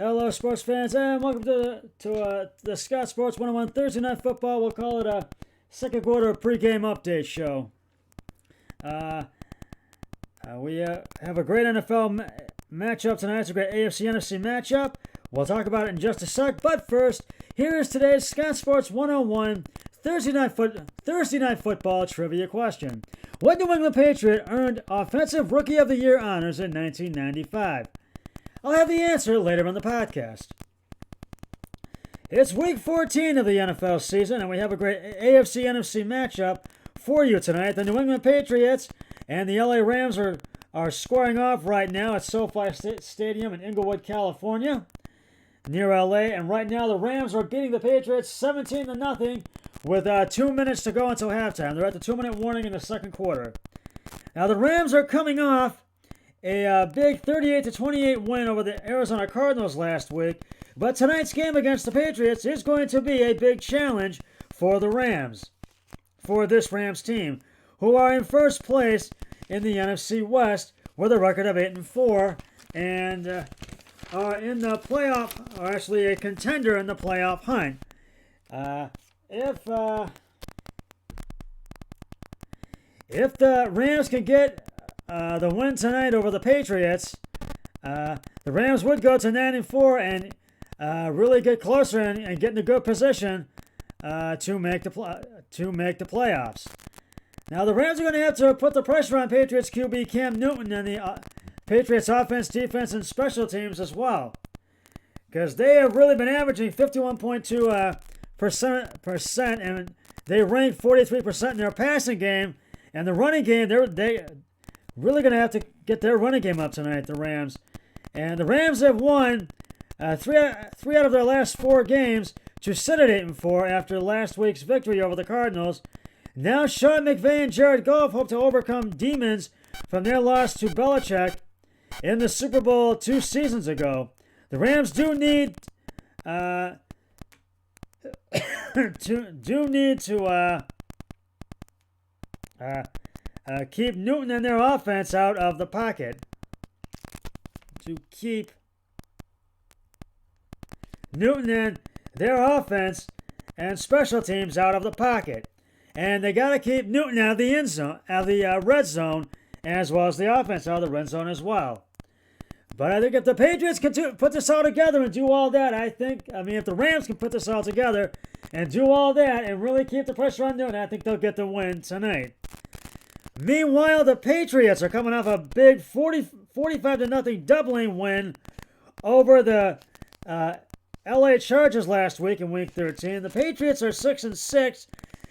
Hello, sports fans, and welcome to the Scott Sports 101 Thursday Night Football. We'll call it a second quarter pregame update show. We have a great NFL matchup tonight. It's a great AFC NFC matchup. We'll talk about it in just a sec. But first, here is today's Scott Sports 101 Thursday Night Football trivia question. What New England Patriot earned Offensive Rookie of the Year honors in 1995? I'll have the answer later on the podcast. It's week 14 of the NFL season, and we have a great AFC NFC matchup for you tonight. The New England Patriots and the LA Rams are squaring off right now at SoFi Stadium in Inglewood, California, near LA. And right now, the Rams are beating the Patriots 17-0 with 2 minutes to go until halftime. They're at the 2-minute warning in the second quarter. Now, the Rams are coming off a big 38-28 win over the Arizona Cardinals last week, but tonight's game against the Patriots is going to be a big challenge for the Rams, for this Rams team, who are in first place in the NFC West with a record of 8-4, and are in the playoff, or actually a contender in the playoff hunt. If the Rams can get the win tonight over the Patriots, the Rams would go to 9-4 and really get closer and get in a good position to make the playoffs. Now the Rams are going to have to put the pressure on Patriots QB Cam Newton and the Patriots offense, defense, and special teams as well, because they have really been averaging 51.2% and they rank 43% in their passing game, and the running game they really going to have to get their running game up tonight, the Rams. And the Rams have won three out of their last 4 games to sit at 8-4 after last week's victory over the Cardinals. Now Sean McVay and Jared Goff hope to overcome demons from their loss to Belichick in the Super Bowl 2 seasons ago. The Rams do need to keep Newton and their offense out of the pocket. To keep Newton and their offense and special teams out of the pocket. And they got to keep Newton out of the end zone, out of the red zone, as well as the offense out of the red zone as well. But I think if the Patriots can put this all together and do all that, if the Rams can put this all together and do all that and really keep the pressure on Newton, I think they'll get the win tonight. Meanwhile, the Patriots are coming off a big 45-0 doubling win over the LA Chargers last week in Week 13. The Patriots are 6-6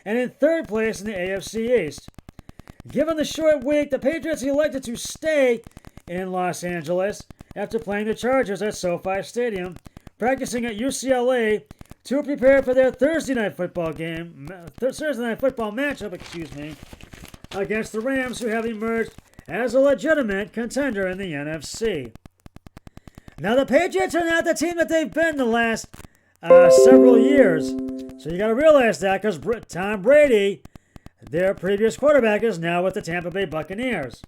and in third place in the AFC East. Given the short week, the Patriots elected to stay in Los Angeles after playing the Chargers at SoFi Stadium, practicing at UCLA to prepare for their Thursday night football matchup, against the Rams, who have emerged as a legitimate contender in the NFC. Now, the Patriots are not the team that they've been the last several years. So you got to realize that, because Tom Brady, their previous quarterback, is now with the Tampa Bay Buccaneers.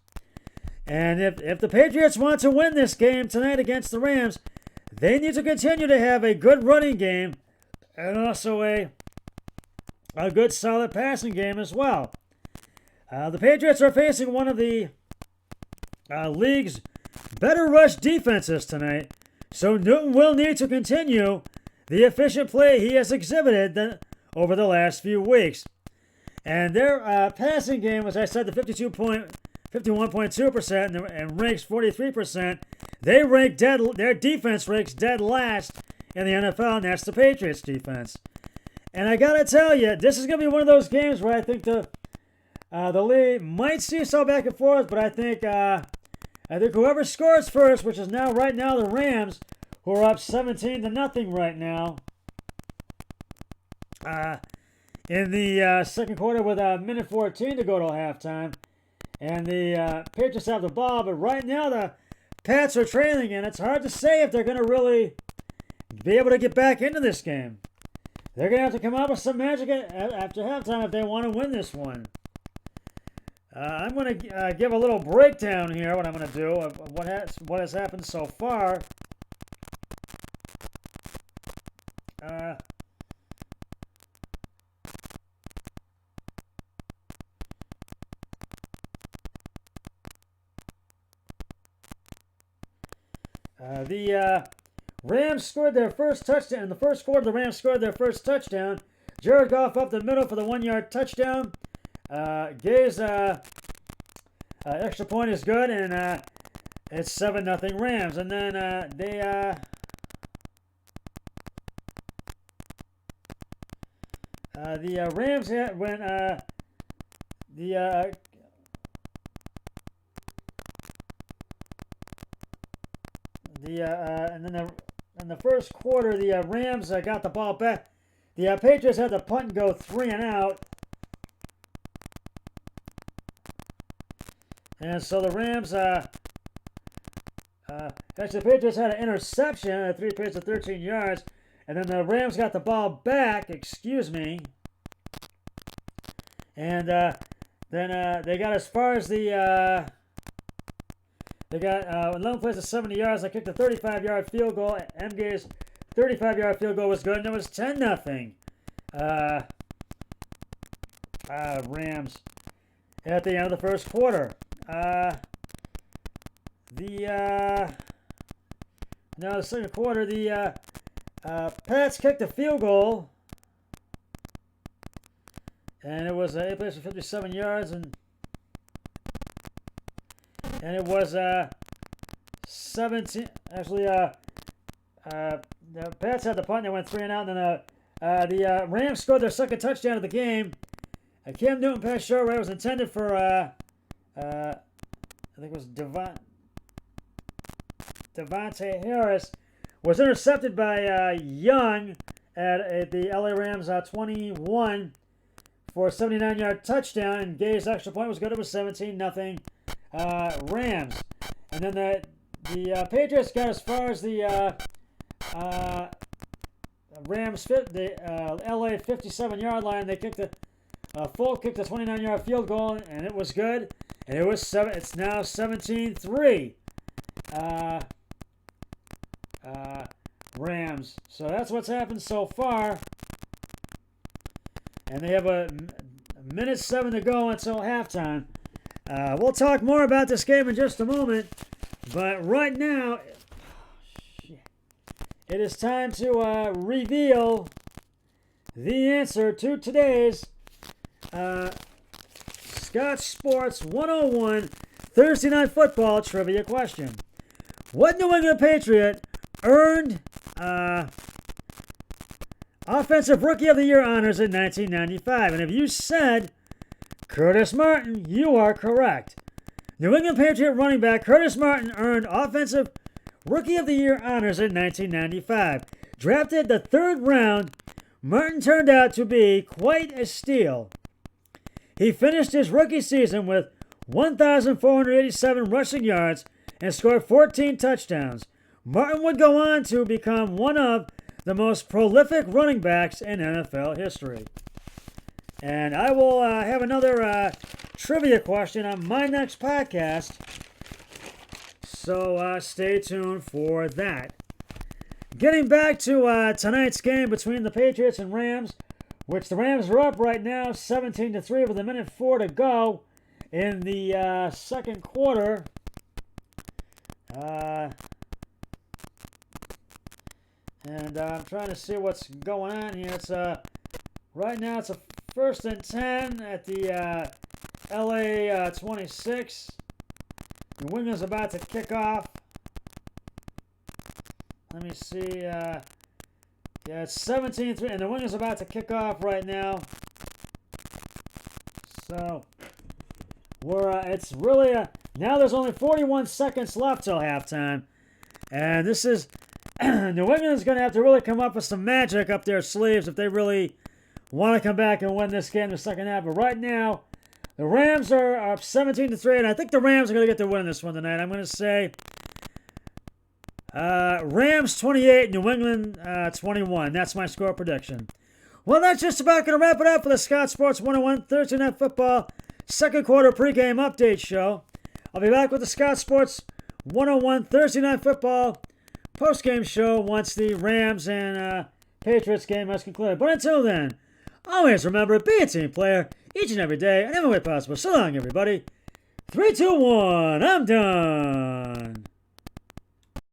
And if the Patriots want to win this game tonight against the Rams, they need to continue to have a good running game and also a good solid passing game as well. The Patriots are facing one of the league's better rush defenses tonight, so Newton will need to continue the efficient play he has exhibited over the last few weeks. And their passing game, as I said, the 51.2% and ranks 43%. Their defense ranks dead last in the NFL, and that's the Patriots defense. And I gotta tell you, this is gonna be one of those games where I think the league might seesaw back and forth, but I think whoever scores first, which is right now the Rams, who are up 17-0 right now, in the second quarter with a minute 14 to go till halftime, and the Patriots have the ball, but right now the Pats are trailing, and it's hard to say if they're going to really be able to get back into this game. They're going to have to come up with some magic after halftime if they want to win this one. I'm going to give a little breakdown here, what I'm going to do, of what has happened so far. The Rams scored their first touchdown. In the first quarter, the Rams scored their first touchdown. Jared Goff up the middle for the 1-yard touchdown. Gay's extra point is good, and it's 7-0 Rams. And then the Rams had when and then in the first quarter, the Rams got the ball back. The Patriots had to punt and go 3 and out. And so the Rams, actually the Patriots had an interception at 3 plays of 13 yards. And then the Rams got the ball back, excuse me. And then they got as far as the, they got 11 plays of 70 yards. They kicked a 35-yard field goal. MG's 35-yard field goal was good, and it was 10-0. Rams at the end of the first quarter. The second quarter, the Pats kicked a field goal, and it was 8 plays for 57 yards, and it was 17. Actually, the Pats had the punt. They went 3 and out. And then the Rams scored their second touchdown of the game. A Cam Newton pass short right was intended for I think it was Devontae Harris, was intercepted by Young at the LA Rams 21 for a 79-yard touchdown. And Gay's extra point was good. It was 17-0 Rams. And then the Patriots got as far as the Rams LA 57-yard line. They kicked a Folk kicked a 29-yard field goal, and it was good. And it was it's now 17-3 Rams. So that's what's happened so far. And they have a minute 7 to go until halftime. We'll talk more about this game in just a moment. But right now, it is time to reveal the answer to today's Scott Sports 101 Thursday Night Football trivia question. What New England Patriot earned Offensive Rookie of the Year honors in 1995? And if you said Curtis Martin, you are correct. New England Patriot running back Curtis Martin earned Offensive Rookie of the Year honors in 1995. Drafted the 3rd round, Martin turned out to be quite a steal. He finished his rookie season with 1,487 rushing yards and scored 14 touchdowns. Martin would go on to become one of the most prolific running backs in NFL history. And I will have another trivia question on my next podcast, so stay tuned for that. Getting back to tonight's game between the Patriots and Rams, which the Rams are up right now 17-3 with a minute 4 to go in the second quarter. And I'm trying to see what's going on here. It's right now it's a 1st and 10 at the LA 26. New England's about to kick off. Let me see. Yeah, it's 17-3, and the New England's about to kick off right now. So it's really now there's only 41 seconds left till halftime, and this is New England's going to have to really come up with some magic up their sleeves if they really want to come back and win this game in the second half. But right now, the Rams are up 17-3, and I think the Rams are going to get the win this one tonight. I'm going to say Rams 28, New England 21. That's my score prediction. Well, that's just about going to wrap it up for the Scott Sports 101 Thursday Night Football second quarter pregame update show. I'll be back with the Scott Sports 101 Thursday Night Football postgame show once the Rams and Patriots game has concluded. But until then, always remember, be a team player each and every day and every way possible. So long, everybody. 3, 2, 1. I'm done.